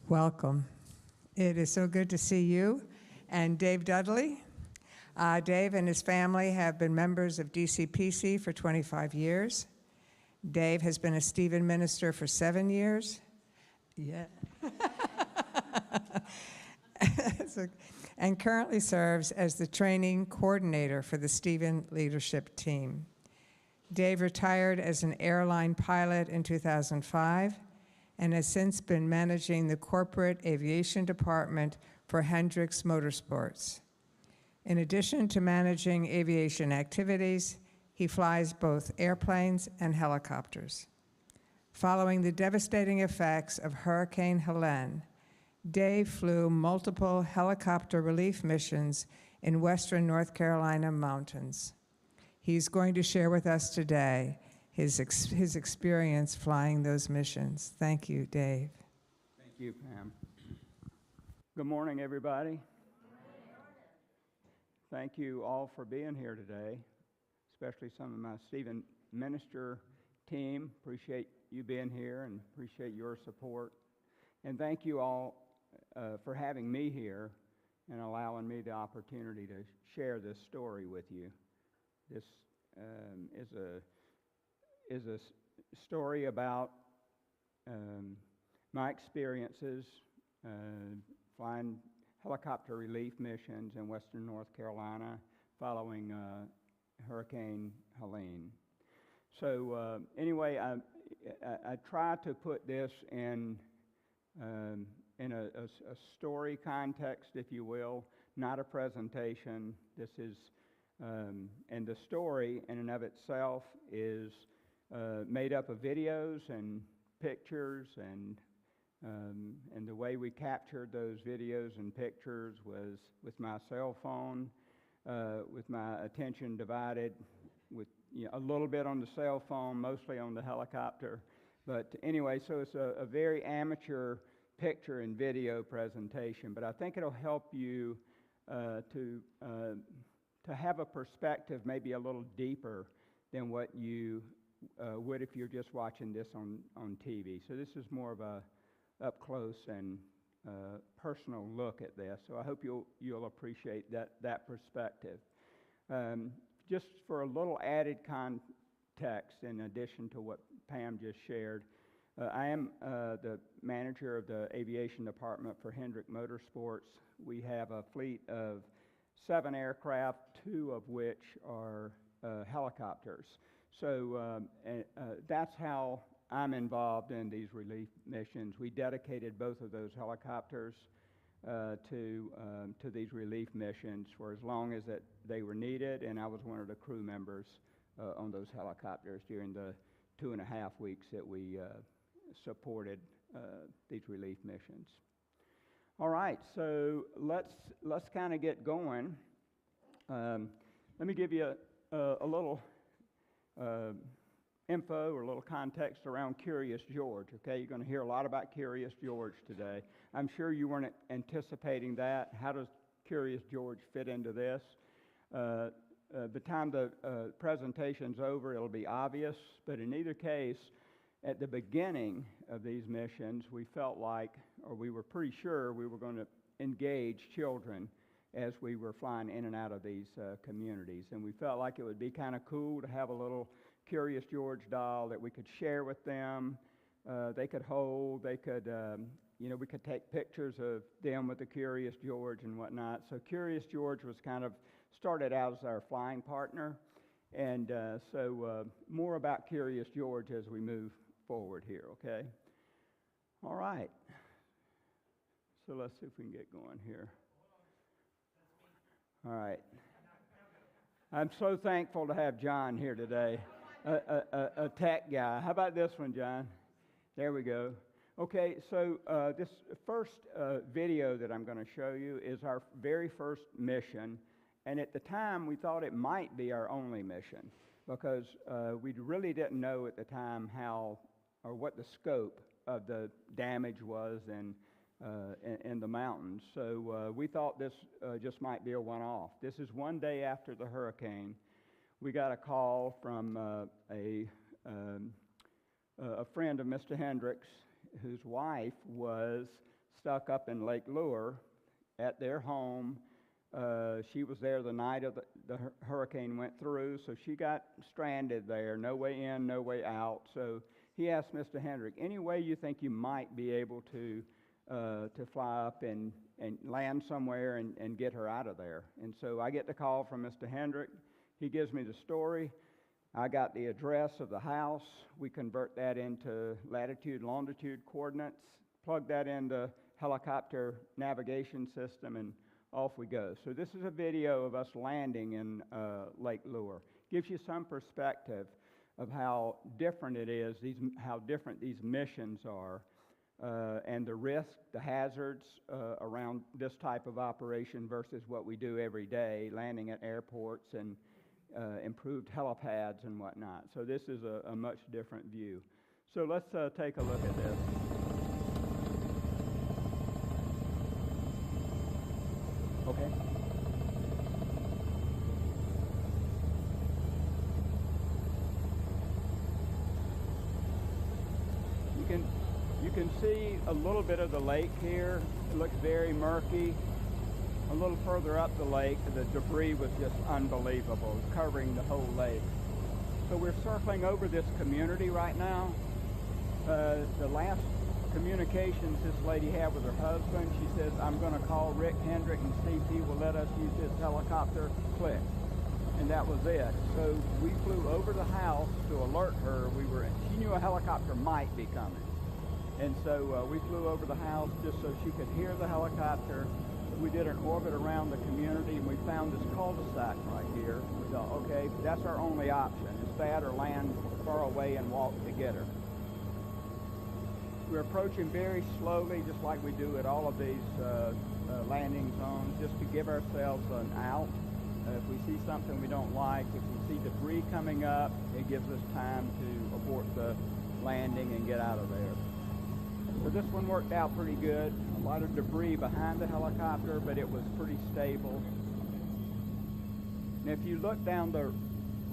Welcome. It is so good to see you and Dave Dudley. Dave and his family have been members of DCPC for 25 years. Dave has been a Stephen minister for 7 years. Yeah. And currently serves as the training coordinator for the Stephen leadership team. Dave retired as an airline pilot in 2005 and has since been managing the corporate aviation department for Hendrick Motor Sports. In addition to managing aviation activities, he flies both airplanes and helicopters. Following the devastating effects of Hurricane Helene, Dave flew multiple helicopter relief missions in western North Carolina mountains. He's going to share with us today his experience flying those missions. Thank you, Dave. Thank you, Pam. Good morning, everybody. Thank you all for being here today, especially some of my Stephen minister team. Appreciate you being here and appreciate your support. And thank you all for having me here and allowing me the opportunity to share this story with you. This is a story about my experiences flying helicopter relief missions in western North Carolina following Hurricane Helene. So anyway, I try to put this in a story context, if you will, not a presentation. This is, and the story in and of itself is made up of videos and pictures, and the way we captured those videos and pictures was with my cell phone, with my attention divided with a little bit on the cell phone, mostly on the helicopter. But anyway, so it's a very amateur picture and video presentation, but I think it'll help you to have a perspective maybe a little deeper than what you would if you're just watching this on TV. So this is more of a up close and personal look at this. So I hope you'll appreciate that perspective. Just for a little added context, in addition to what Pam just shared, I am the manager of the aviation department for Hendrick Motor Sports. We have a fleet of 7 aircraft, 2 of which are helicopters. So that's how I'm involved in these relief missions. We dedicated both of those helicopters to these relief missions for as long as they were needed, and I was one of the crew members on those helicopters during the 2.5 weeks that we supported these relief missions. All right, so let's kind of get going. Let me give you a little info or a little context around Curious George, okay? You're going to hear a lot about Curious George today. I'm sure you weren't anticipating that. How does Curious George fit into this? By the time the presentation's over, it'll be obvious, but in either case, at the beginning of these missions, we felt like, or we were pretty sure we were going to engage children as we were flying in and out of these communities. And we felt like it would be kind of cool to have a little Curious George doll that we could share with them. They could hold, they could, we could take pictures of them with the Curious George and whatnot. So Curious George was kind of started out as our flying partner. And so more about Curious George as we move forward here, okay? All right. So let's see if we can get going here. All right. I'm so thankful to have John here today, a tech guy. How about this one, John? There we go. Okay, so this first video that I'm going to show you is our very first mission. And at the time, we thought it might be our only mission because we really didn't know at the time how or what the scope of the damage was in the mountains. So we thought this just might be a one-off. This is one day after the hurricane. We got a call from a friend of Mr. Hendrick's, whose wife was stuck up in Lake Lure at their home. She was there the night of the hurricane went through, so she got stranded there, no way in, no way out. So he asked Mr. Hendrick, any way you think you might be able to fly up and land somewhere and get her out of there? And so I get the call from Mr. Hendrick. He gives me the story. I got the address of the house. We convert that into latitude, longitude coordinates, plug that into helicopter navigation system, and off we go. So this is a video of us landing in Lake Lure. Gives you some perspective of how different it is, how different these missions are, and the risk, the hazards around this type of operation versus what we do every day, landing at airports and improved helipads and whatnot. So this is a much different view. So let's take a look at this. Okay. You can see a little bit of the lake here. It looks very murky. A little further up the lake, the debris was just unbelievable, covering the whole lake. So we're circling over this community right now. The last communications this lady had with her husband, she says, I'm going to call Rick Hendrick and see if he will let us use his helicopter. Click. And that was it. So we flew over the house to alert her. She knew a helicopter might be coming. And so we flew over the house just so she could hear the helicopter. We did an orbit around the community, and we found this cul-de-sac right here. We thought, okay, that's our only option. It's that or land far away and walk to get her. We're approaching very slowly, just like we do at all of these landing zones, just to give ourselves an out. If we see something we don't like, if we see debris coming up, it gives us time to abort the landing and get out of there. So this one worked out pretty good. A lot of debris behind the helicopter, but it was pretty stable. And if you look down the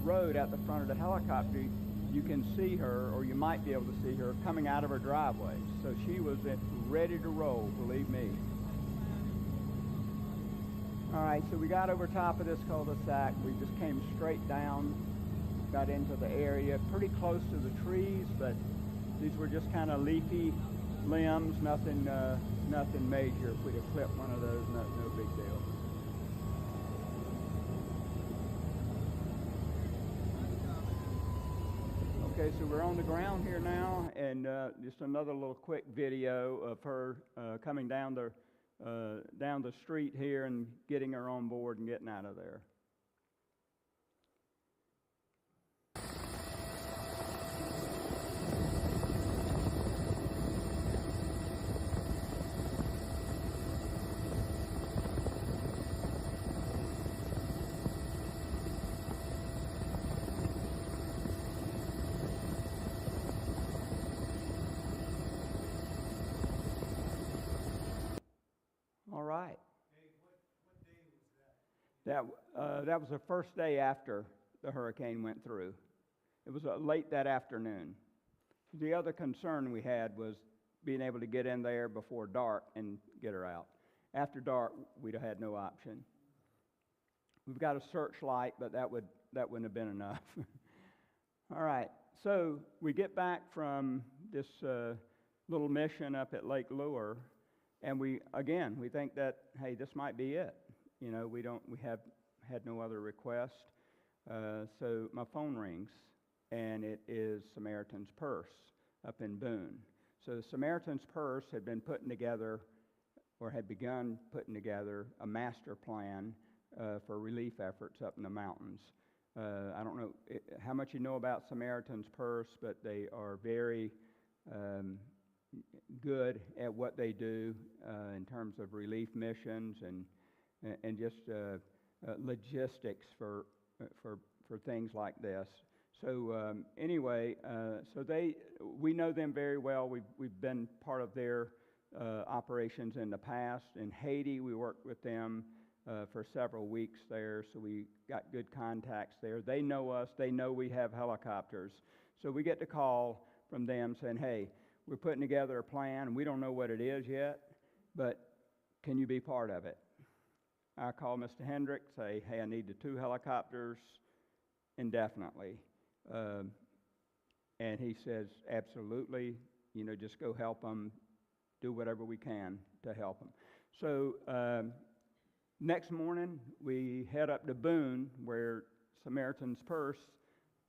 road at the front of the helicopter, you can see her, or you might be able to see her, coming out of her driveway. So she was ready to roll, believe me. All right, so we got over top of this cul-de-sac. We just came straight down, got into the area, pretty close to the trees, but these were just kind of leafy limbs, nothing major. If we'd have clipped one of those, no big deal. Okay, so we're on the ground here now, and just another little quick video of her coming down the street here and getting her on board and getting out of there. All right. Hey, what day was that? That was the first day after the hurricane went through. It was late that afternoon. The other concern we had was being able to get in there before dark and get her out. After dark, we'd have had no option. We've got a searchlight, but that wouldn't have been enough. All right, so we get back from this little mission up at Lake Lure, and we think that, hey, this might be it. You know, we have had no other request. So my phone rings, and it is Samaritan's Purse up in Boone. So Samaritan's Purse had been putting together, or had begun putting together, a master plan for relief efforts up in the mountains. I don't know how much you know about Samaritan's Purse, but they are very good at what they do in terms of relief missions and just logistics for things like this. So anyway, we know them very well. We've been part of their operations in the past. In Haiti, we worked with them for several weeks there, so we got good contacts there. They know us. They know we have helicopters. So we get the call from them saying, hey, we're putting together a plan, and we don't know what it is yet, but can you be part of it? I call Mr. Hendrick, say, hey, I need the 2 helicopters indefinitely. And he says, absolutely, just go help them, do whatever we can to help them. So next morning, we head up to Boone, where Samaritan's Purse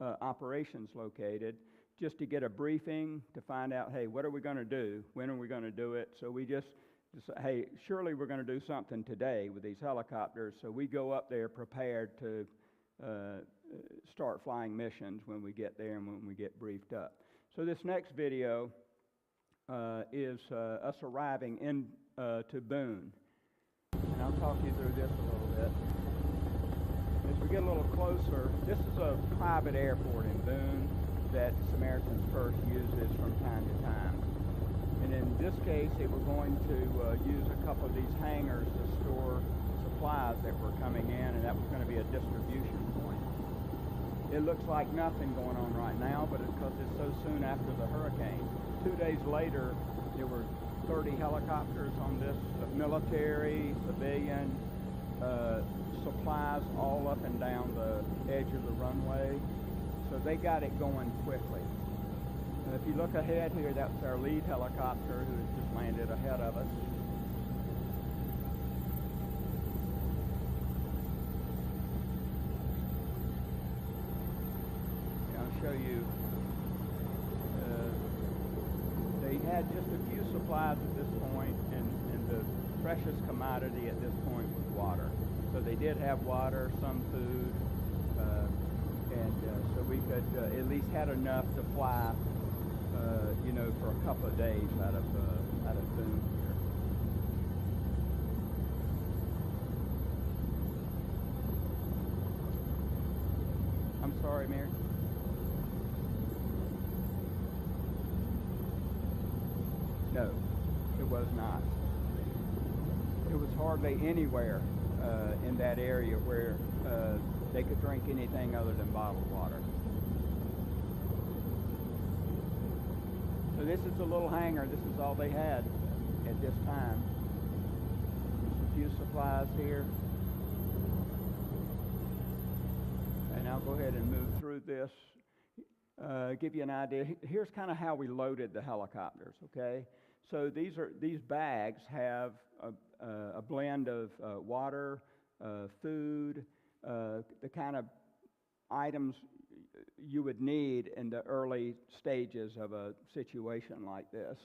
operations located, just to get a briefing to find out, hey, what are we going to do? When are we going to do it? So we just hey, surely we're going to do something today with these helicopters. So we go up there prepared to start flying missions when we get there and when we get briefed up. So this next video is us arriving in to Boone. And I'll talk you through this a little bit. As we get a little closer, this is a private airport in Boone that Samaritan's Purse uses from time to time. And in this case, they were going to use a couple of these hangars to store supplies that were coming in, and that was going to be a distribution point. It looks like nothing going on right now, but it's because it's so soon after the hurricane. 2 days later, there were 30 helicopters on this, military, civilian, supplies all up and down the edge of the runway. So they got it going quickly. If you look ahead here, that's our lead helicopter who has just landed ahead of us. I'll show you. They had just a few supplies at this point, and the precious commodity at this point was water. So they did have water, some food, and so we could at least had enough to fly for a couple of days out of Boone here. I'm sorry, Mary. No, it was not. It was hardly anywhere in that area where they could drink anything other than bottled water. So this is a little hangar. This is all they had at this time. Just a few supplies here. And I'll go ahead and move through this, give you an idea. Here's kind of how we loaded the helicopters, okay? So these bags have a blend of water, food, the kind of items you would need in the early stages of a situation like this.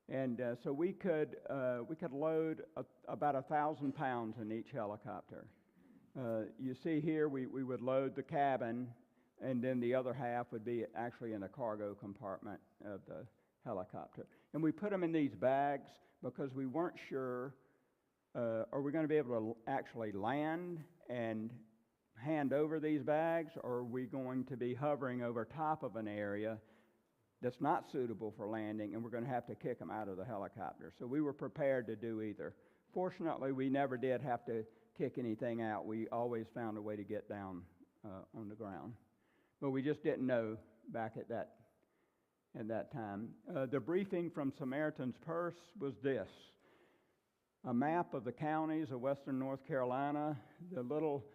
And so we could load about 1,000 pounds in each helicopter. You see here we would load the cabin, and then the other half would be actually in the cargo compartment of the helicopter. And we put them in these bags because we weren't sure, are we going to be able to actually land and hand over these bags, or are we going to be hovering over top of an area that's not suitable for landing, and we're going to have to kick them out of the helicopter? So we were prepared to do either. Fortunately, we never did have to kick anything out. We always found a way to get down on the ground. But we just didn't know back at that time. The briefing from Samaritan's Purse was this: a map of the counties of western North Carolina. The little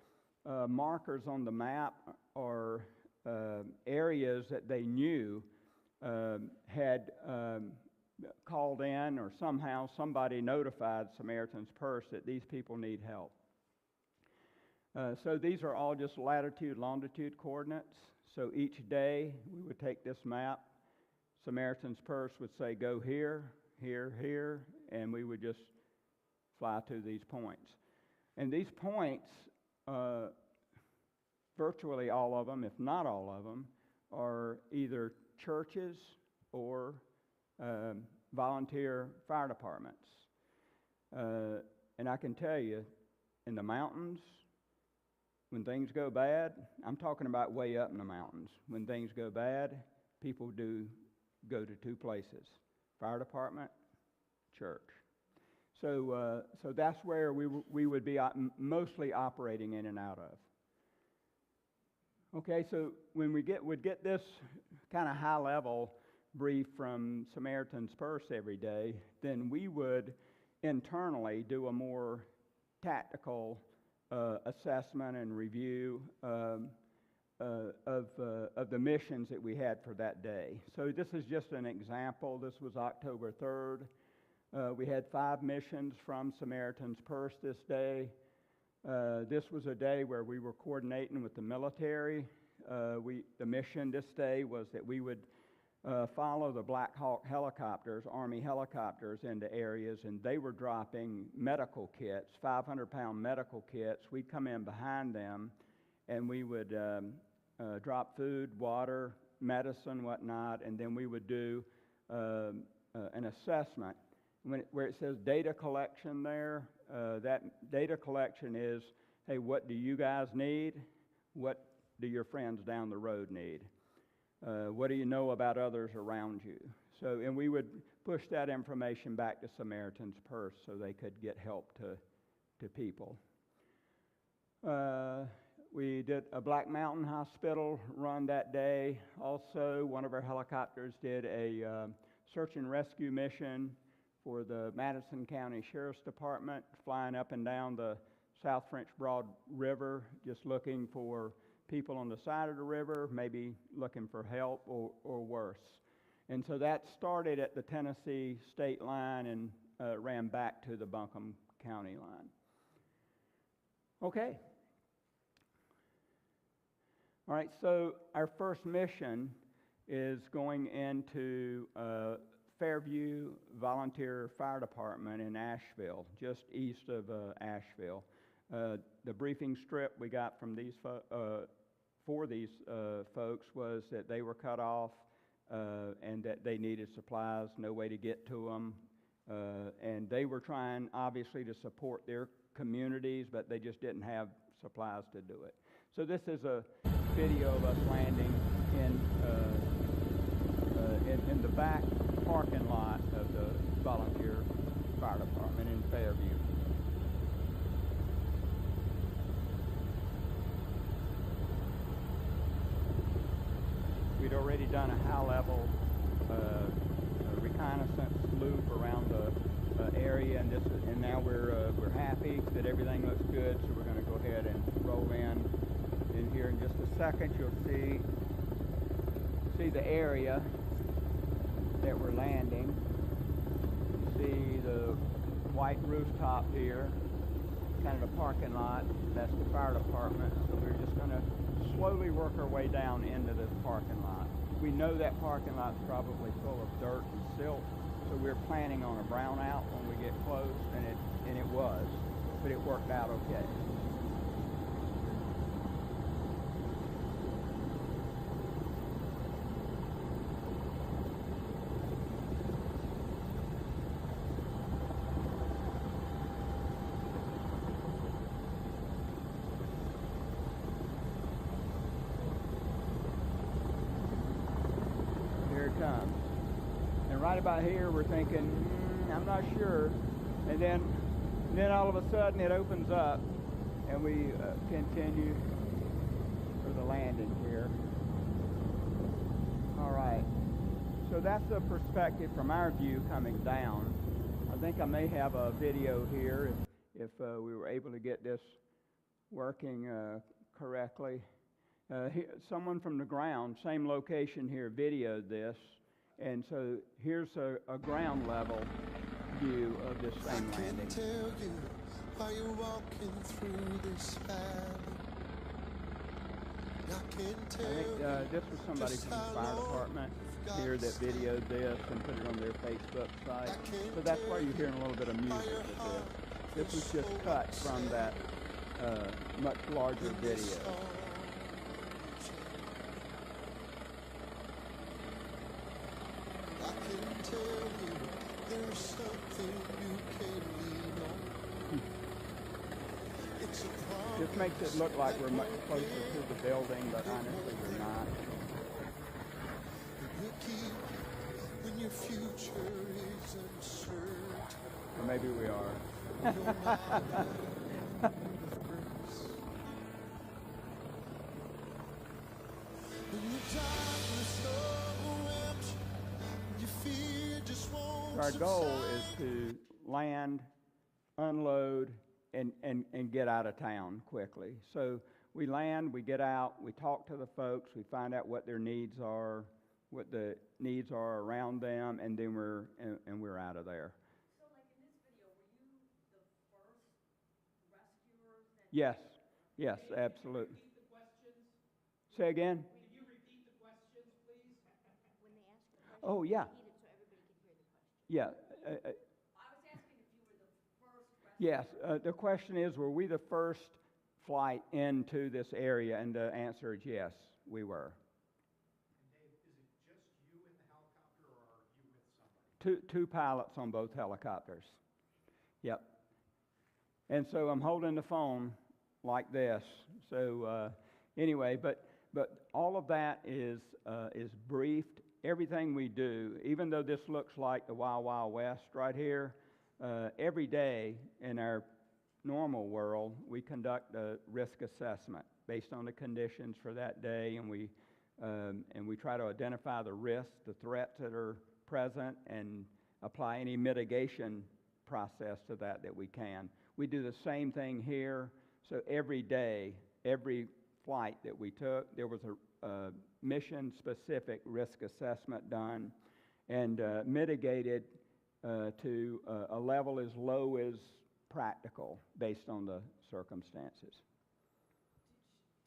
markers on the map are areas that they knew had called in, or somehow somebody notified Samaritan's Purse that these people need help. So these are all just latitude, longitude coordinates. So each day we would take this map. Samaritan's Purse would say, go here, here, here, and we would just fly to these points. And these points, virtually all of them, if not all of them, are either churches or volunteer fire departments. And I can tell you, in the mountains, when things go bad, I'm talking about way up in the mountains. When things go bad, people do go to two places: fire department, church. So that's where we would be mostly operating in and out of. Okay, so when we would get this kind of high-level brief from Samaritan's Purse every day, then we would internally do a more tactical assessment and review of the missions that we had for that day. So this is just an example. This was October 3rd. We had 5 missions from Samaritan's Purse this day. This was a day where we were coordinating with the military. The mission this day was that we would follow the Black Hawk helicopters, Army helicopters, into areas, and they were dropping medical kits, 500-pound medical kits. We'd come in behind them, and we would drop food, water, medicine, whatnot, and then we would do an assessment. Where it says data collection there, that data collection is, hey, what do you guys need? What do your friends down the road need? What do you know about others around you? So, and we would push that information back to Samaritan's Purse so they could get help to people. We did a Black Mountain Hospital run that day. Also, one of our helicopters did a search and rescue mission for the Madison County Sheriff's Department, flying up and down the South French Broad River, just looking for people on the side of the river, maybe looking for help or worse. And so that started at the Tennessee state line and ran back to the Buncombe County line. Okay. All right, so our first mission is going into Fairview Volunteer Fire Department in Asheville, just east of Asheville. The briefing strip we got from these for these folks was that they were cut off and that they needed supplies, no way to get to them, and they were trying obviously to support their communities, but they just didn't have supplies to do it. So this is a video of us landing in the back parking lot of the volunteer fire department in Fairview. We'd already done a high-level reconnaissance loop around the area, and now we're happy that everything looks good. So we're going to go ahead and roll in here in just a second. You'll see the area that we're landing. You see the white rooftop here, kind of the parking lot. That's the fire department. So we're just going to slowly work our way down into this parking lot. We know that parking lot's probably full of dirt and silt, so we're planning on a brownout when we get close, and it was, but it worked out okay. Comes. And right about here we're thinking, I'm not sure, and then all of a sudden it opens up and we continue for the landing here. All right, so that's the perspective from our view coming down. I think I may have a video here if we were able to get this working correctly. Someone from the ground, same location here, videoed this, and so here's a ground level view of this same landing. I can tell you while you're walking through this valley. I think this was somebody from the fire department here that videoed this and put it on their Facebook site. So that's why you're hearing a little bit of music with this. This was just cut from that much larger video. This makes it look like we're much closer to the building, but honestly we're not. Or maybe we are. So our goal is to land unload, and get out of town quickly. So we land, we get out, we talk to the folks, we find out what their needs are, what the needs are around them, and then we're out of there. So like in this video, were you the first rescuers that? Yes, yes, absolutely. Repeat the questions? Say again? Can you repeat the questions, please? When they asked the question, Oh, yeah. repeat it so everybody could hear the question. Yeah. I was asking if you were the first rescuer. Yes, the question is, were we the first flight into this area? And the answer is yes, we were. And Dave, is it just you in the helicopter, or are you with somebody? Two pilots on both helicopters. Yep. And so I'm holding the phone like this. So anyway, but all of that is briefed. Everything we do, even though this looks like the Wild Wild West right here, every day in our normal world, we conduct a risk assessment based on the conditions for that day, and we try to identify the risks, the threats that are present, and apply any mitigation process to that we can. We do the same thing here. So every day, every flight that we took, there was a mission-specific risk assessment done and mitigated to a level as low as practical based on the circumstances.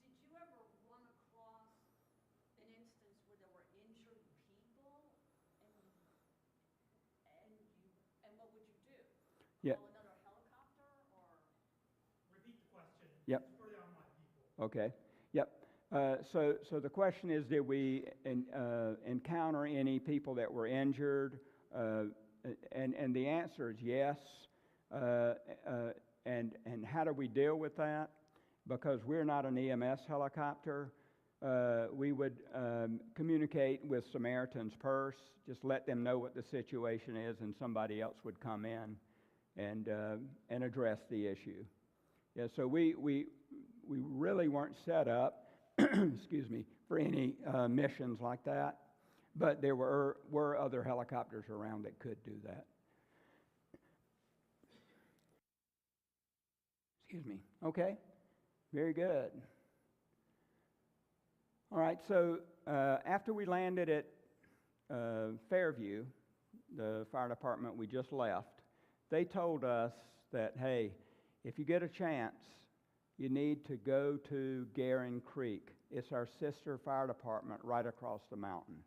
Did you ever run across an instance where there were injured people, and what would you do? Yeah. Call another helicopter, or? Repeat the question. Yep. It's for the online people. Okay. Yep. So the question is, did we encounter any people that were injured? And the answer is yes. And how do we deal with that? Because we're not an EMS helicopter, we would communicate with Samaritan's Purse, just let them know what the situation is, and somebody else would come in and address the issue. Yeah, so we really weren't set up, excuse me, for any missions like that, but there were other helicopters around that could do that. Excuse me. Okay, very good. All right, so after we landed at Fairview, the fire department we just left, they told us that, hey, if you get a chance, you need to go to Garing Creek. It's our sister fire department right across the mountain.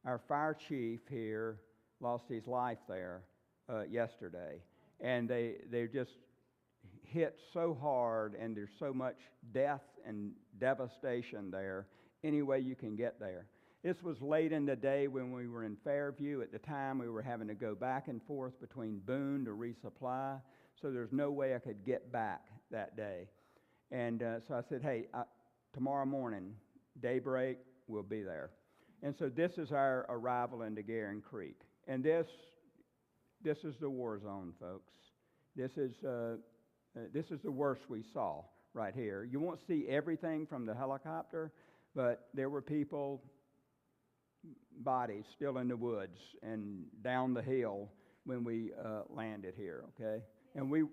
Our fire chief here lost his life there yesterday, and they just hit so hard, and there's so much death and devastation there. Any way you can get there. This was late in the day when we were in Fairview. At the time, we were having to go back and forth between Boone to resupply, so there's no way I could get back that day. And so I said, hey, tomorrow morning, daybreak, we'll be there. And so this is our arrival into Garing Creek. And this is the war zone, folks. This is the worst we saw right here. You won't see everything from the helicopter, but there were people, bodies still in the woods and down the hill when we landed here, okay? And we... Is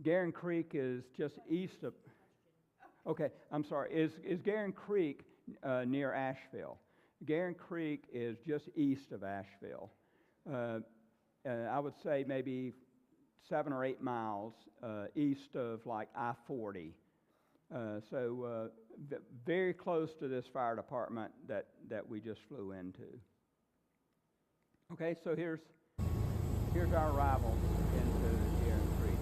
Garing Garing Creek near Asheville? Creek is just east of... Okay, I'm sorry. Is Garing Creek near Asheville? Garing Creek is just east of Asheville. I would say maybe 7 or 8 miles east of like I-40. So very close to this fire department that we just flew into. Okay, so here's our arrival into Garing Creek.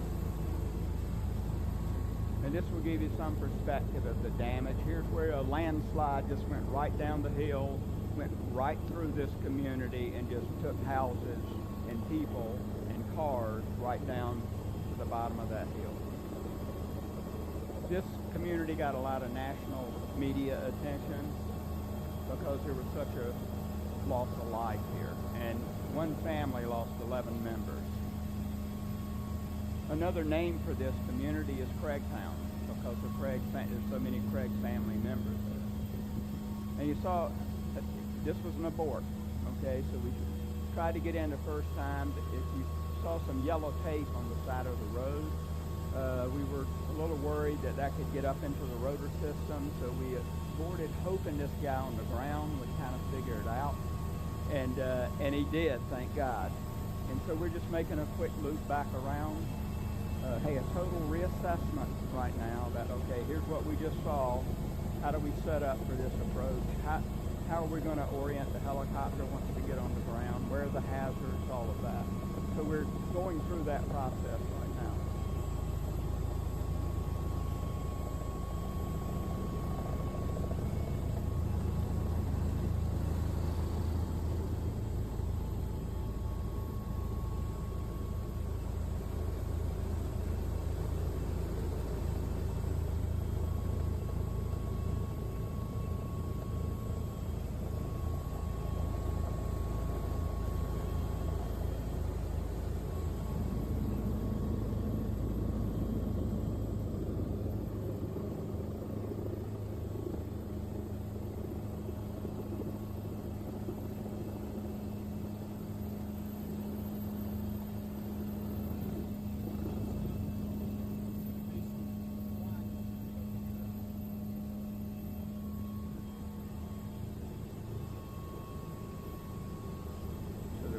And this will give you some perspective of the damage. Here's where a landslide just went right down the hill, went right through this community, and just took houses and people and cars right down to the bottom of that hill. This community got a lot of national media attention because there was such a loss of life here. And one family lost 11 members. Another name for this community is Craigtown because of there's so many Craig family members there. And you saw this was an abort, okay? So we tried to get in the first time. But if you saw some yellow tape on the side of the road. We were a little worried that that could get up into the rotor system, so we boarded hoping this guy on the ground would kind of figure it out. And he did, thank God. And so we're just making a quick loop back around. Hey, a total reassessment right now that, okay, here's what we just saw. How do we set up for this approach? How are we going to orient the helicopter once we get on the ground? Where are the hazards? All of that. So we're going through that process right now.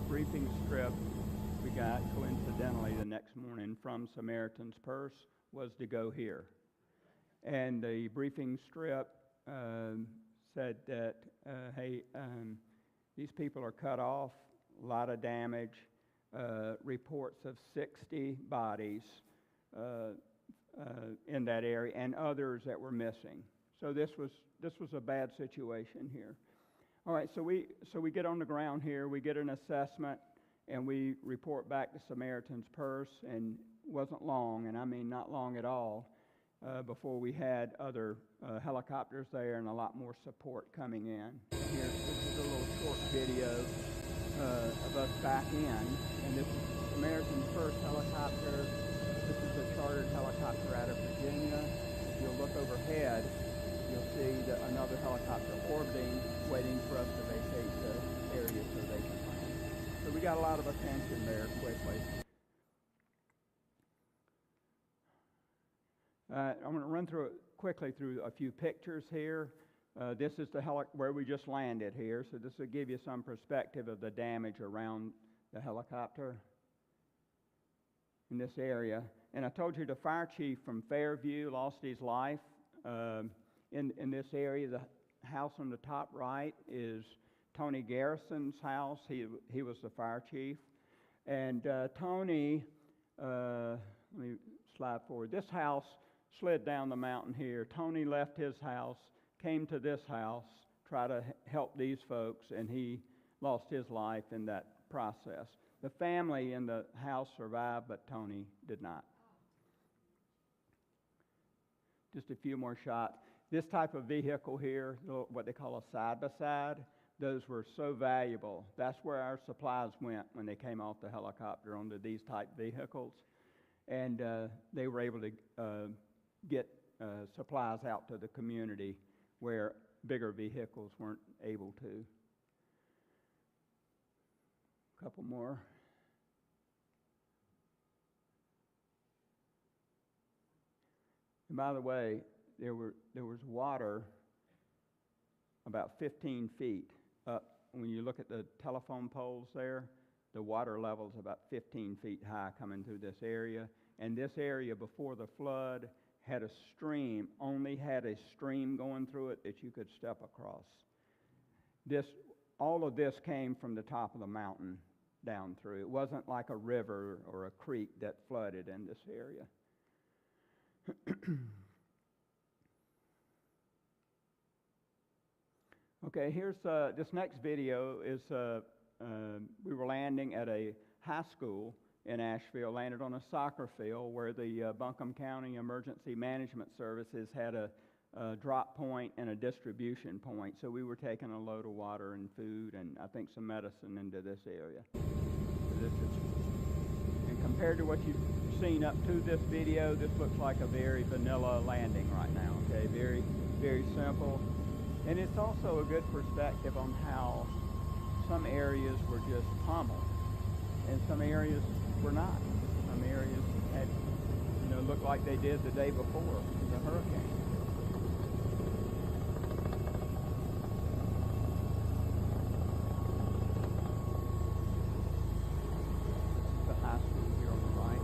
Briefing script we got coincidentally the next morning from Samaritan's Purse was to go here. And the briefing script said that, hey, these people are cut off, a lot of damage, reports of 60 bodies in that area and others that were missing. So this was a bad situation here. All right, so we get on the ground here, we get an assessment, and we report back to Samaritan's Purse, and it wasn't long, and I mean not long at all, before we had other helicopters there and a lot more support coming in. Here, this is a little short video of us back in, and this is Samaritan's Purse helicopter. This is a chartered helicopter out of Virginia. If you'll look overhead, you'll see that another helicopter orbiting, waiting for us to vacate the area so they can land. So we got a lot of attention there quickly. I'm going to run quickly through a few pictures here. This is the where we just landed here, so this will give you some perspective of the damage around the helicopter in this area. And I told you the fire chief from Fairview lost his life. In this area, the house on the top right is Tony Garrison's house. He was the fire chief. And Tony, let me slide forward. This house slid down the mountain here. Tony left his house, came to this house, tried to help these folks, and he lost his life in that process. The family in the house survived, but Tony did not. Just a few more shots. This type of vehicle here, what they call a side-by-side, those were so valuable. That's where our supplies went when they came off the helicopter onto these type vehicles. And they were able to get supplies out to the community where bigger vehicles weren't able to. A couple more. And by the way, there was water about 15 feet up. When you look at the telephone poles there, the water level's about 15 feet high coming through this area. And this area before the flood had a stream, only had a stream going through it that you could step across. All of this came from the top of the mountain down through. It wasn't like a river or a creek that flooded in this area. Okay, here's this next video is we were landing at a high school in Asheville, landed on a soccer field where the Buncombe County Emergency Management Services had a drop point and a distribution point. So we were taking a load of water and food and I think some medicine into this area. And compared to what you've seen up to this video, this looks like a very vanilla landing right now, okay? Very, very simple. And it's also a good perspective on how some areas were just pummeled and some areas were not. Some areas had, looked like they did the day before the hurricane. The high school here on the right.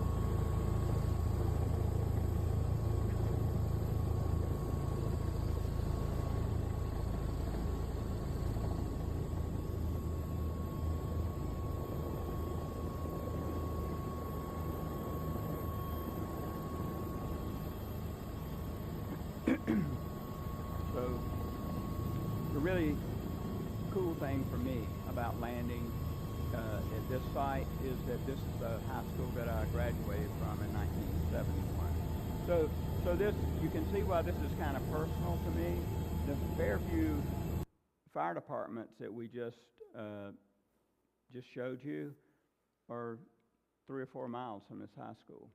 So the really cool thing for me about landing at this site is that this is the high school that I graduated from in 1971. So this, you can see why this is kind of personal to me. The Fairview fire departments that we just showed you are 3 or 4 miles from this high school.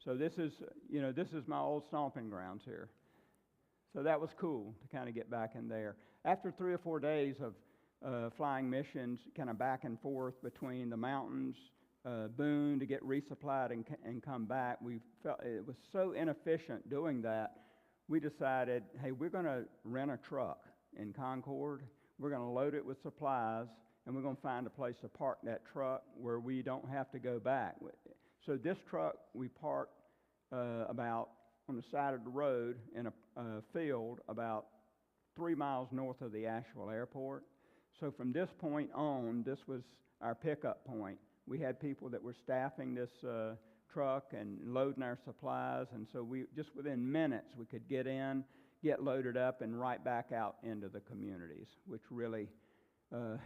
So this is my old stomping grounds here. So that was cool to kind of get back in there. After 3 or 4 days of flying missions, kind of back and forth between the mountains, Boone to get resupplied and come back, we felt it was so inefficient doing that. We decided, hey, we're going to rent a truck in Concord. We're going to load it with supplies, and we're going to find a place to park that truck where we don't have to go back. So this truck we parked about on the side of the road in a field about 3 miles north of the Asheville airport. So from this point on, this was our pickup point. We had people that were staffing this truck and loading our supplies, and so we just within minutes we could get in, get loaded up, and right back out into the communities, which really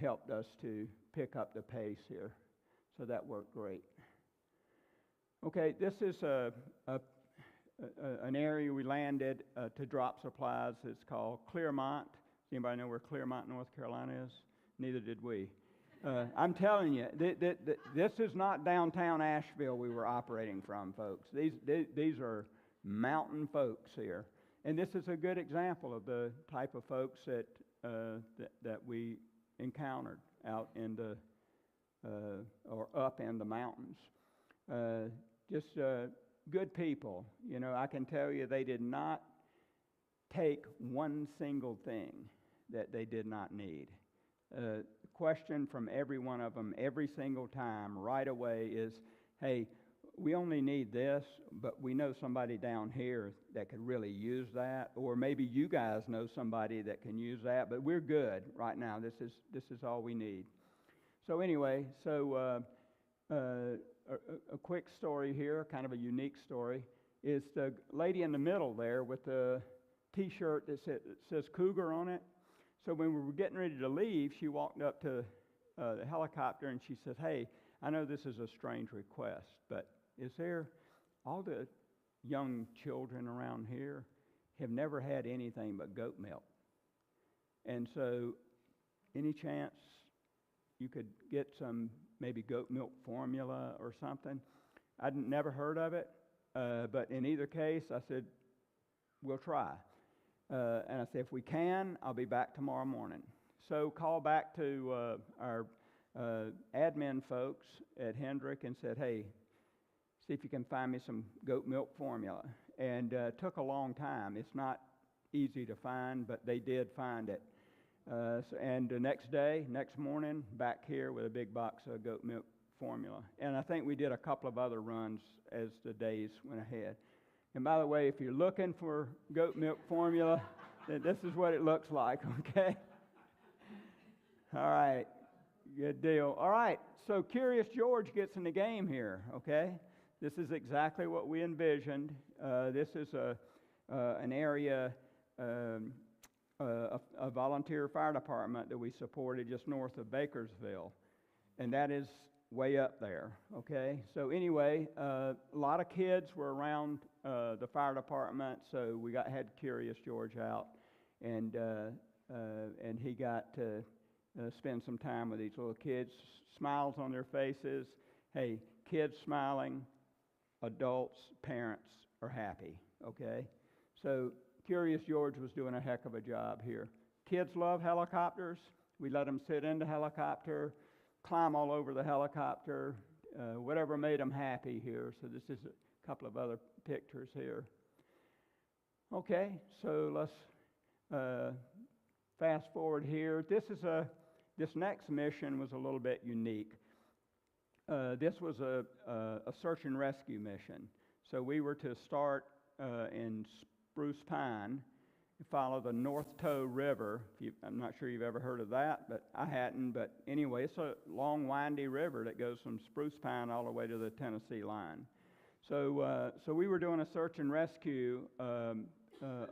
helped us to pick up the pace here. So that worked great. Okay, this is an area we landed to drop supplies. It's called Clearmont. Does anybody know where Clearmont, North Carolina is? Neither did we. I'm telling you, this is not downtown Asheville we were operating from, folks. These are mountain folks here. And this is a good example of the type of folks that we encountered out in the, or up in the mountains. Just good people. I can tell you they did not take one single thing that they did not need. Question from every one of them every single time right away is, hey, we only need this, but we know somebody down here that could really use that, or maybe you guys know somebody that can use that, but we're good right now. This is all we need. So anyway, a quick story here, kind of a unique story, is the lady in the middle there with the T-shirt that says Cougar on it. So when we were getting ready to leave, she walked up to the helicopter and she says, hey, I know this is a strange request, but is there, all the young children around here have never had anything but goat milk. And so any chance you could get some maybe goat milk formula or something? I'd never heard of it, but in either case, I said, we'll try. And I said, if we can, I'll be back tomorrow morning. So call back to our admin folks at Hendrick and said, hey, see if you can find me some goat milk formula. And it took a long time. It's not easy to find, but they did find it. And the next morning, back here with a big box of goat milk formula. And I think we did a couple of other runs as the days went ahead. And by the way, if you're looking for goat milk formula, then this is what it looks like, okay? All right, good deal. All right, so Curious George gets in the game here, okay? This is exactly what we envisioned. This is an area, a volunteer fire department that we supported just north of Bakersville, and that is way up there, okay? So anyway, a lot of kids were around the fire department, so we had Curious George out, and he got to spend some time with these little kids, smiles on their faces. Hey, kids smiling, adults, parents are happy, okay? So Curious George was doing a heck of a job here. Kids love helicopters. We let them sit in the helicopter, climb all over the helicopter, whatever made them happy here. So this is a couple of other pictures here. Okay, so let's fast forward here. This next mission was a little bit unique. This was a search and rescue mission. So we were to start in Spruce Pine, follow the North Toe River. I'm not sure you've ever heard of that, but I hadn't. But anyway, it's a long, windy river that goes from Spruce Pine all the way to the Tennessee line. So we were doing a search and rescue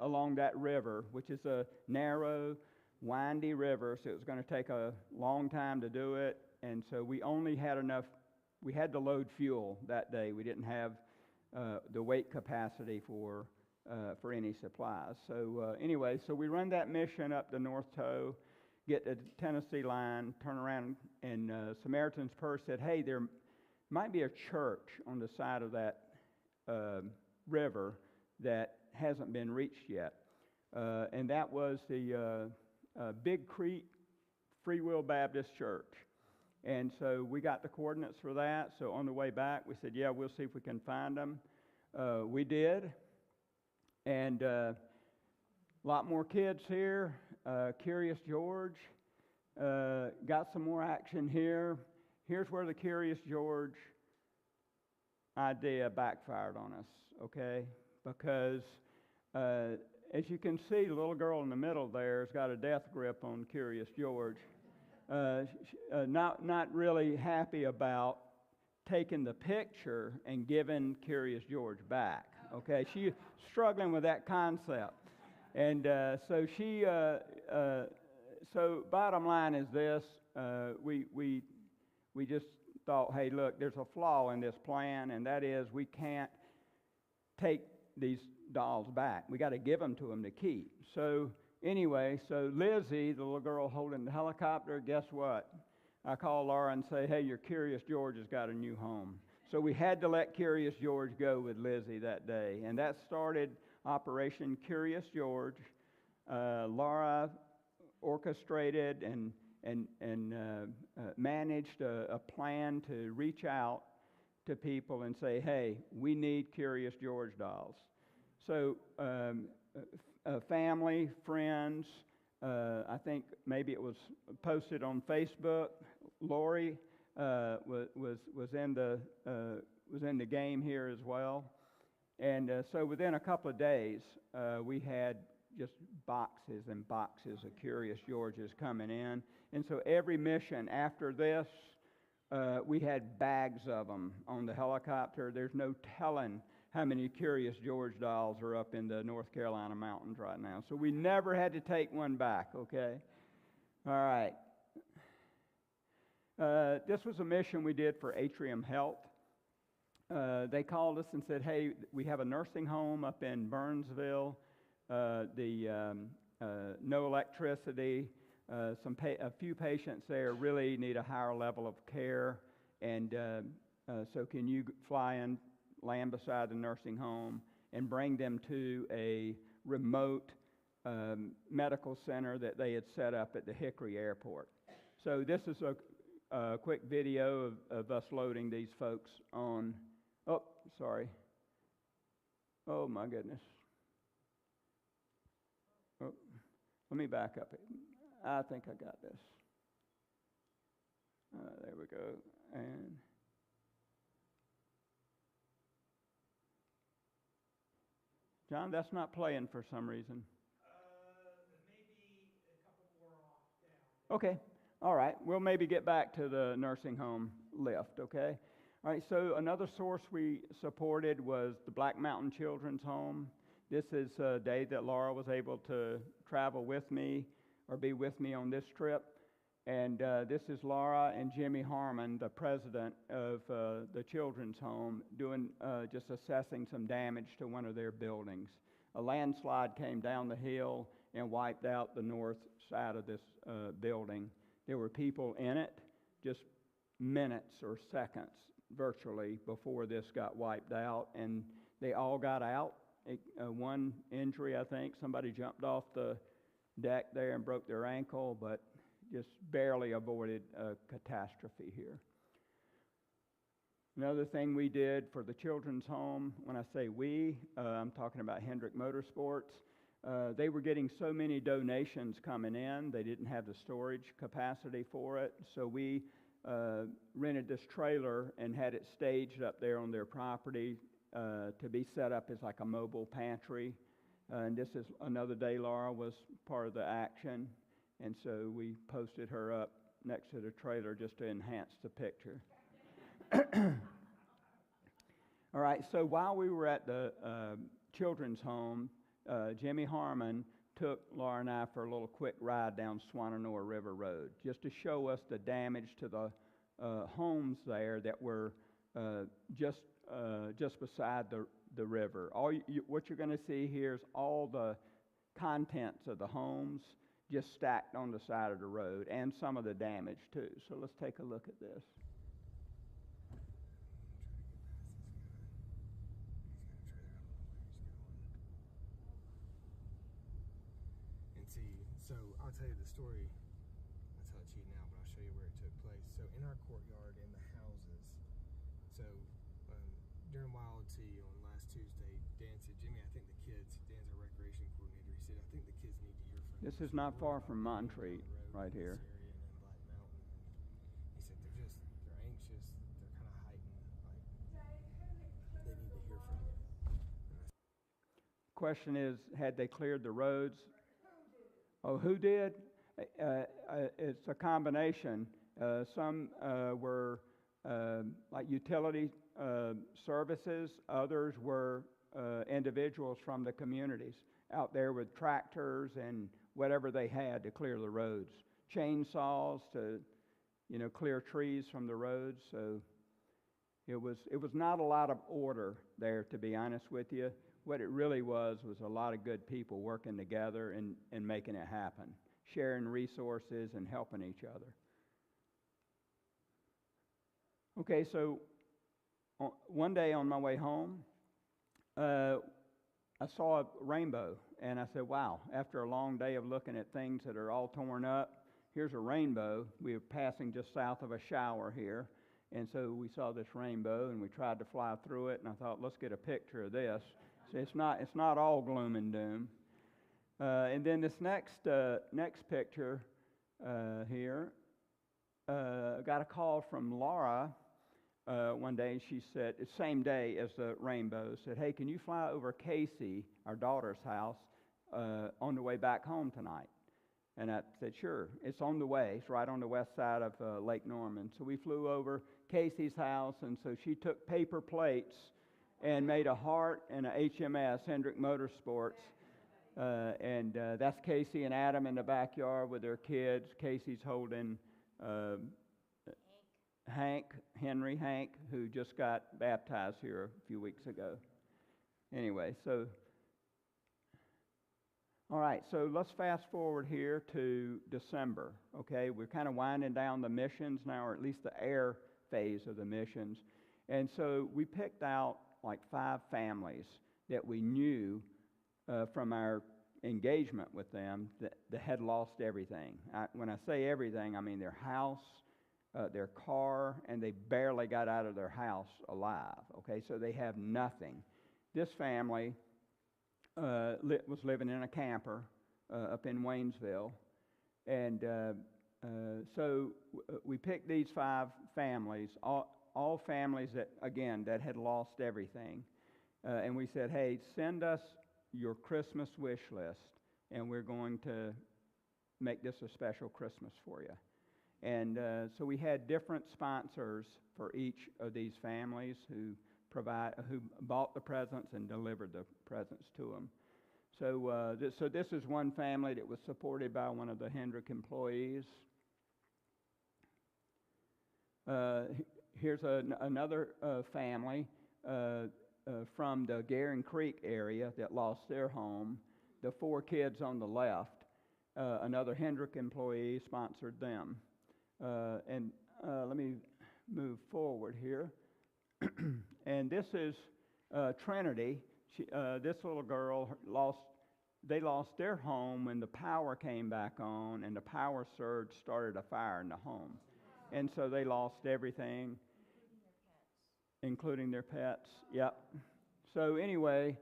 along that river, which is a narrow, windy river, so it was going to take a long time to do it. And so we only had enough, we had to load fuel that day. We didn't have the weight capacity for any supplies. So anyway, so we run that mission up the North Toe, get to the Tennessee line, turn around, and Samaritan's Purse said, hey, there might be a church on the side of that river that hasn't been reached yet. And that was the Big Creek Free Will Baptist Church. And so we got the coordinates for that. So on the way back, we said, yeah, we'll see if we can find them. We did. And a lot more kids here. Curious George got some more action here. Here's where the Curious George idea backfired on us, okay? Because as you can see, the little girl in the middle there has got a death grip on Curious George. Not really happy about taking the picture and giving Curious George back. Okay, she's struggling with that concept, and so she. So bottom line is this: we just thought, hey, look, there's a flaw in this plan, and that is we can't take these dolls back. We got to give them to them to keep. So anyway, so Lizzie, the little girl holding the helicopter, guess what? I call Laura and say, hey, your Curious George has got a new home. So we had to let Curious George go with Lizzie that day. And that started Operation Curious George. Laura orchestrated and managed a plan to reach out to people and say, hey, we need Curious George dolls. So family, friends, I think maybe it was posted on Facebook. Lori was in the game here as well, and so within a couple of days, we had just boxes and boxes of Curious Georges coming in, and so every mission after this, we had bags of them on the helicopter. There's no telling how many Curious George dolls are up in the North Carolina mountains right now. So we never had to take one back, okay? All right. This was a mission we did for Atrium Health. They called us and said, hey, we have a nursing home up in Burnsville, no electricity, a few patients there really need a higher level of care, and so can you fly in, land beside the nursing home, and bring them to a remote medical center that they had set up at the Hickory Airport. So this is a quick video of us loading these folks on. Oh, sorry. Oh, my goodness. Oh, let me back up. I think I got this. There we go. And John, that's not playing for some reason. Maybe a couple more off down. Okay. All right. We'll maybe get back to the nursing home lift, okay? All right. So another source we supported was the Black Mountain Children's Home. This is a day that Laura was able to travel with me or be with me on this trip. And this is Laura and Jimmy Harmon, the president of the children's home, doing just assessing some damage to one of their buildings. A landslide came down the hill and wiped out the north side of this building. There were people in it just minutes or seconds virtually before this got wiped out, and they all got out. One injury, I think, somebody jumped off the deck there and broke their ankle, but just barely avoided a catastrophe here. Another thing we did for the children's home, when I say we, I'm talking about Hendrick Motor Sports. They were getting so many donations coming in, they didn't have the storage capacity for it. So we rented this trailer and had it staged up there on their property to be set up as like a mobile pantry. And this is another day Laura was part of the action. And so we posted her up next to the trailer just to enhance the picture. All right, so while we were at the children's home, Jimmy Harmon took Laura and I for a little quick ride down Swananoa River Road just to show us the damage to the homes there that were just beside the river. What you're going to see here is all the contents of the homes just stacked on the side of the road, and some of the damage too. So let's take a look at this. And see, so I'll tell you the story. I'll tell it to you now, but I'll show you where it took place. So in our courtyard, in the houses, so during Wild Tea on last Tuesday, Dan said, Jimmy, I think the kids, Dan's our recreation coordinator, he said, I think the kids need to hear from you. This is not far from Montreat, right here. He said, they're anxious, they're kind of heightened, like, they need to hear from you. Question is, had they cleared the roads? Oh, who did? It's a combination. Some were like utility services. Others were individuals from the communities out there with tractors and whatever they had to clear the roads. Chainsaws to, clear trees from the roads. So it was not a lot of order there, to be honest with you. What it really was a lot of good people working together and making it happen, sharing resources and helping each other. Okay, so one day on my way home, I saw a rainbow, and I said, wow, after a long day of looking at things that are all torn up, here's a rainbow. We were passing just south of a shower here, and so we saw this rainbow, and we tried to fly through it, and I thought, let's get a picture of this. So it's not all gloom and doom. And then this next picture here, got a call from Laura one day, and she said, the same day as the rainbow, said, hey, can you fly over Casey, our daughter's house, on the way back home tonight? And I said, sure, it's on the way. It's right on the west side of Lake Norman. So we flew over Casey's house, and so she took paper plates and made a heart and a HMS, Hendrick Motor Sports. And that's Casey and Adam in the backyard with their kids. Casey's holding Henry Hank, who just got baptized here a few weeks ago. Anyway, so, all right, so let's fast forward here to December, okay? We're kind of winding down the missions now, or at least the air phase of the missions. And so we picked out like 5 families that we knew from our engagement with them that had lost everything. When I say everything, I mean their house, their car, and they barely got out of their house alive. Okay, so they have nothing. This family was living in a camper up in Waynesville, and so we picked these 5 families, all families that had lost everything, and we said, hey, send us your Christmas wish list, and we're going to make this a special Christmas for you. And so we had different sponsors for each of these families who bought the presents and delivered the presents to them. So this is one family that was supported by one of the Hendrick employees. Here's another family from the Garing Creek area that lost their home. The 4 kids on the left, another Hendrick employee sponsored them. And let me move forward here. And this is Trinity. This little girl lost their home when the power came back on, and the power surge started a fire in the home. And so they lost everything. including their pets. Yep. So anyway,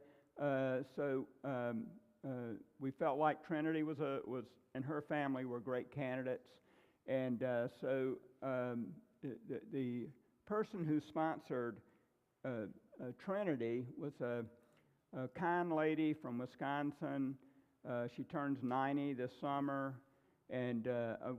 we felt like Trinity was and her family were great candidates, and the person who sponsored Trinity was a kind lady from Wisconsin. She turns 90 this summer. And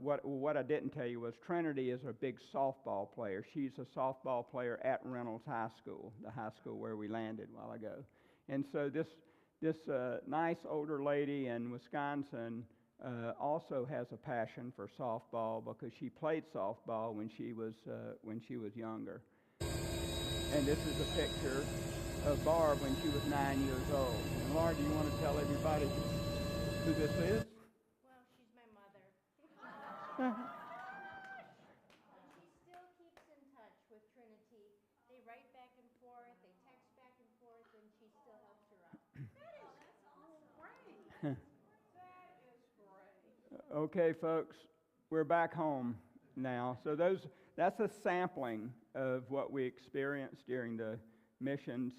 what I didn't tell you was Trinity is a big softball player. She's a softball player at Reynolds High School, the high school where we landed a while ago. And so this nice older lady in Wisconsin also has a passion for softball because she played softball when she was younger. And this is a picture of Barb when she was 9 years old. And Laura, do you want to tell everybody who this is? She still keeps in touch with Trinity. They write back and forth, they text back and forth, and she still helps her out. Okay, folks, we're back home now. So that's a sampling of what we experienced during the missions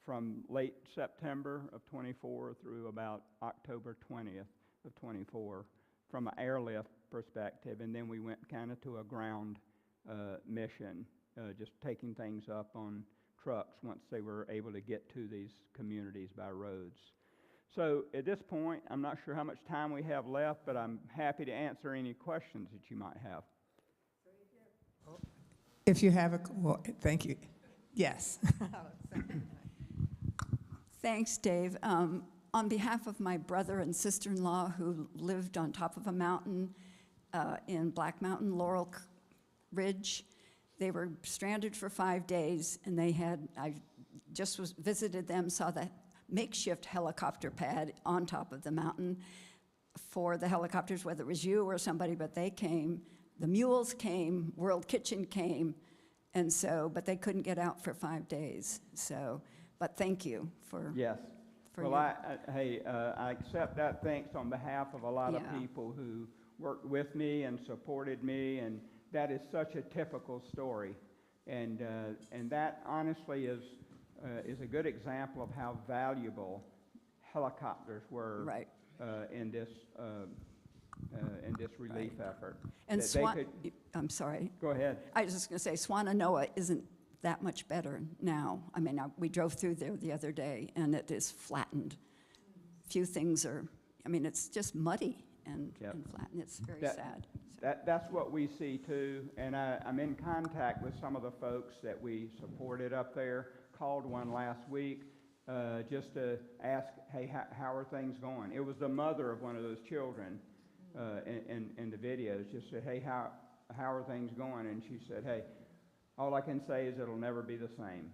from late September of 24 through about October 20th of 24. From an airlift perspective, and then we went kind of to a ground mission, just taking things up on trucks once they were able to get to these communities by roads. So at this point, I'm not sure how much time we have left, but I'm happy to answer any questions that you might have. If you have well, thank you. Yes. Thanks, Dave. On behalf of my brother and sister-in-law who lived on top of a mountain in Black Mountain, Laurel Ridge, they were stranded for 5 days, and I just visited them, saw the makeshift helicopter pad on top of the mountain for the helicopters, whether it was you or somebody, but they came. The mules came, World Kitchen came, and so, but they couldn't get out for 5 days. So, but thank you for. Yes. Well, I accept that thanks on behalf of a lot of people who worked with me and supported me, and that is such a typical story, and that honestly is a good example of how valuable helicopters were in this relief effort. And I'm sorry. Go ahead. I was just going to say, Swannanoa isn't that much better now. I mean, we drove through there the other day, and it is flattened. Few things are, I mean, it's just muddy and flattened. It's very sad. That's what we see too, and I'm in contact with some of the folks that we supported up there. Called one last week just to ask, hey, how are things going? It was the mother of one of those children in the videos. Just said, hey, how are things going? And she said, hey, all I can say is it'll never be the same.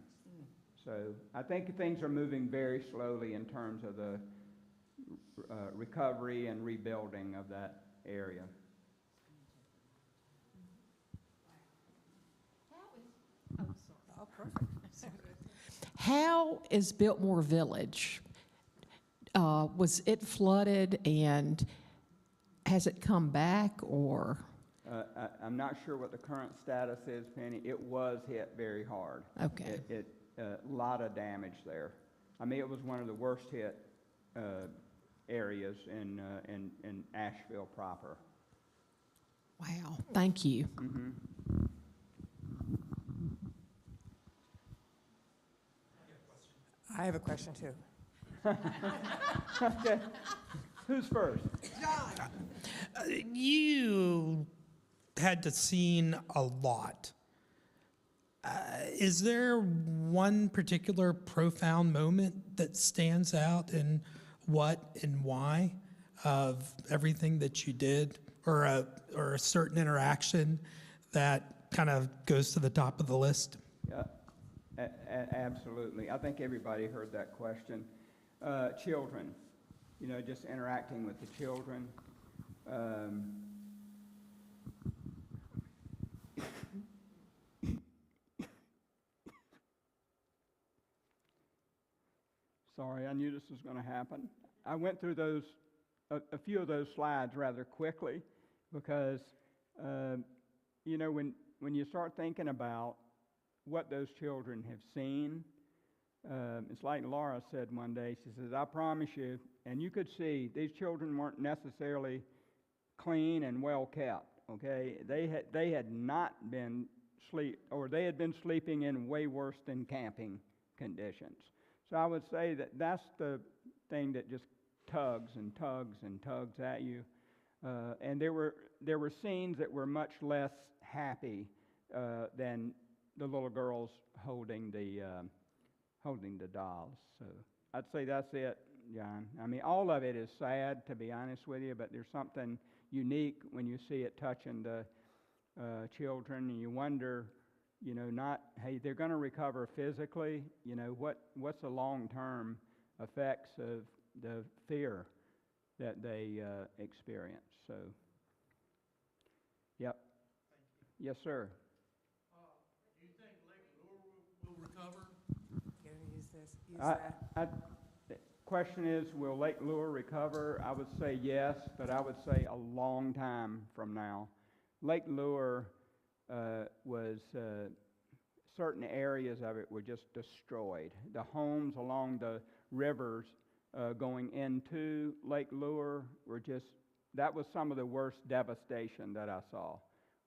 So I think things are moving very slowly in terms of the recovery and rebuilding of that area. Oh, perfect. How is Biltmore Village? Was it flooded, and has it come back, or? I'm not sure what the current status is, Penny. It was hit very hard. Okay. A lot of damage there. I mean, it was one of the worst hit areas in Asheville proper. Wow, thank you. Mm-hmm. I have a question too. Okay. Who's first? You had to seen a lot. Is there one particular profound moment that stands out in what and why of everything that you did, or a certain interaction that kind of goes to the top of the list? Yeah, absolutely. I think everybody heard that question. Children, you know, just interacting with the children. Sorry, I knew this was going to happen. I went through those, a few of those slides rather quickly because, you know, when you start thinking about what those children have seen. It's like Laura said one day. She says, "I promise you," and you could see these children weren't necessarily clean and well kept. Okay, they had not been they had been sleeping in way worse than camping conditions. So I would say that that's the thing that just tugs and tugs and tugs at you. And there were scenes that were much less happy than the little girls holding the dolls. So I'd say that's it, John. I mean, all of it is sad, to be honest with you, but there's something unique when you see it touching the children, and you wonder, not, hey, they're going to recover physically. What's the long-term effects of the fear that they experience? So, yep. Yes, sir. Do you think Lake Lure will recover? Gonna use this, use that. The question is, will Lake Lure recover? I would say yes, but I would say a long time from now. Lake Lure was certain areas of it were just destroyed. The homes along the rivers going into Lake Lure were just, that was some of the worst devastation that I saw,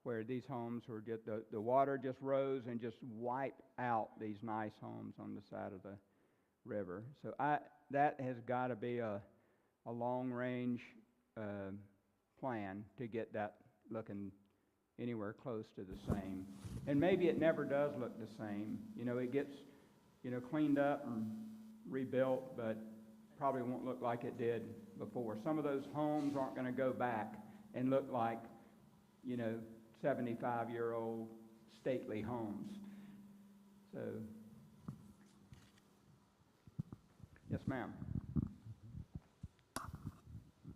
where these homes were just, the water just rose and just wiped out these nice homes on the side of the river. So that has got to be a long-range plan to get that looking anywhere close to the same. And maybe it never does look the same. It gets, cleaned up and rebuilt, but probably won't look like it did before. Some of those homes aren't going to go back and look like, 75-year-old stately homes. So, yes, ma'am.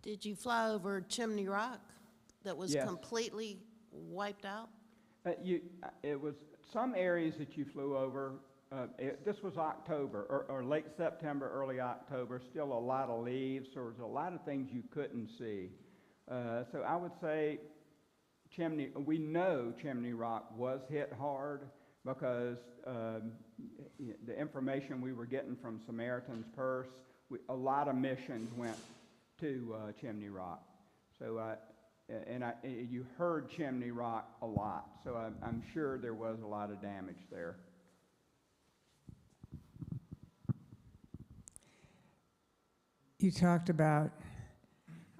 Did you fly over Chimney Rock that was Yes. completely wiped out? It was some areas that you flew over. This was October, or late September, early October. Still a lot of leaves, so there was a lot of things you couldn't see. So I would say we know Chimney Rock was hit hard because the information we were getting from Samaritan's Purse, a lot of missions went to Chimney Rock. So you heard Chimney Rock a lot, so I'm sure there was a lot of damage there. You talked about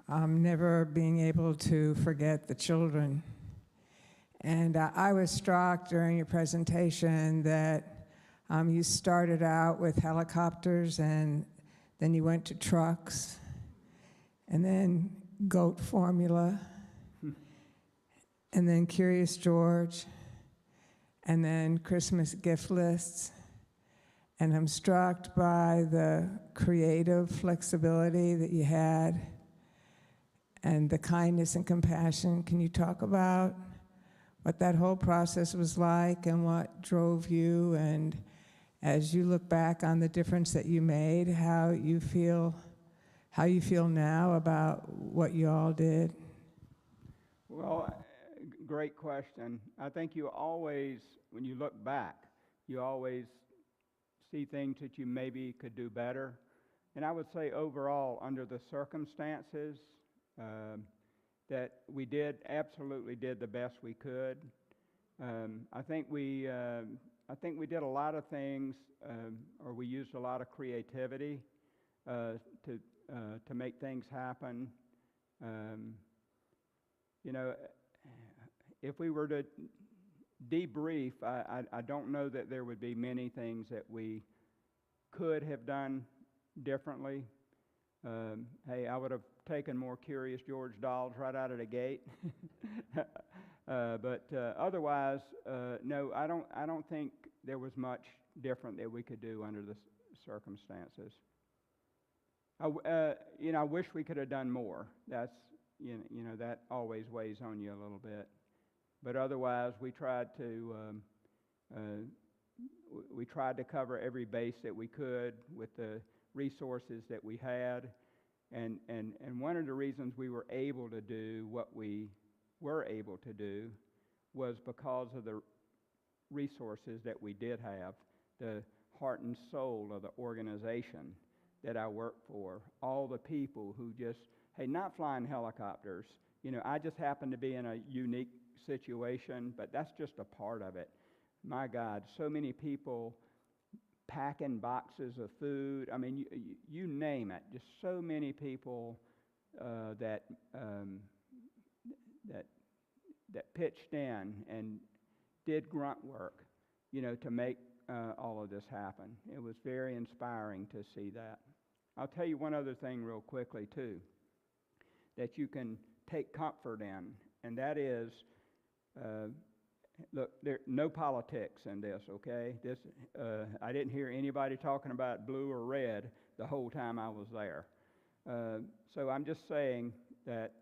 never being able to forget the children. And I was struck during your presentation that you started out with helicopters, and then you went to trucks, and then goat formula, and then Curious George, and then Christmas gift lists. And I'm struck by the creative flexibility that you had and the kindness and compassion. Can you talk about what that whole process was like and what drove you, and as you look back on the difference that you made, how you feel now about what you all did? Well, great question. I think you always, when you look back, you always see things that you maybe could do better. And I would say overall, under the circumstances, that we absolutely did the best we could. I think we did a lot of things, or we used a lot of creativity to make things happen. If we were to debrief, I don't know that there would be many things that we could have done differently. Hey, I would have taken more Curious George dolls right out of the gate. But otherwise, no, I don't think there was much different that we could do under the circumstances. I wish we could have done more. That's that always weighs on you a little bit. But otherwise, we tried to cover every base that we could with the resources that we had, and one of the reasons we were able to do what we were able to do was because of the resources that we did have, the heart and soul of the organization that I work for, all the people who just, hey, not flying helicopters. You know, I just happen to be in a unique situation, but that's just a part of it. My God, so many people packing boxes of food. I mean, you name it. Just so many people that pitched in and did grunt work, you know, to make all of this happen. It was very inspiring to see that. I'll tell you one other thing real quickly too, that you can take comfort in, and that is, look, there no politics in this, okay? This I didn't hear anybody talking about blue or red the whole time I was there. So I'm just saying that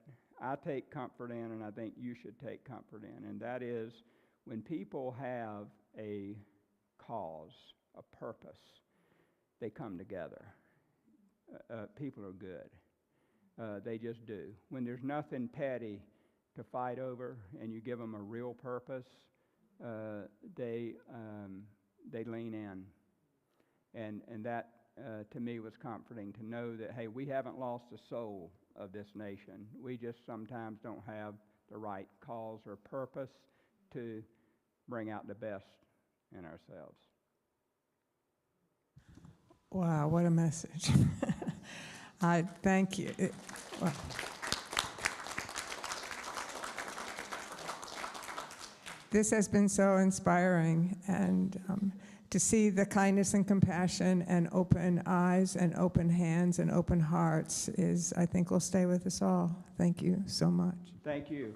I take comfort in, and I think you should take comfort in, and that is when people have a cause, a purpose, they come together. People are good. They just do. When there's nothing petty to fight over, and you give them a real purpose, they lean in, and that to me was comforting to know that, hey, we haven't lost the soul of this nation. We just sometimes don't have the right cause or purpose to bring out the best in ourselves. Wow, what a message. I thank you. Well, this has been so inspiring, and to see the kindness and compassion and open eyes and open hands and open hearts is, I think, will stay with us all. Thank you so much. Thank you.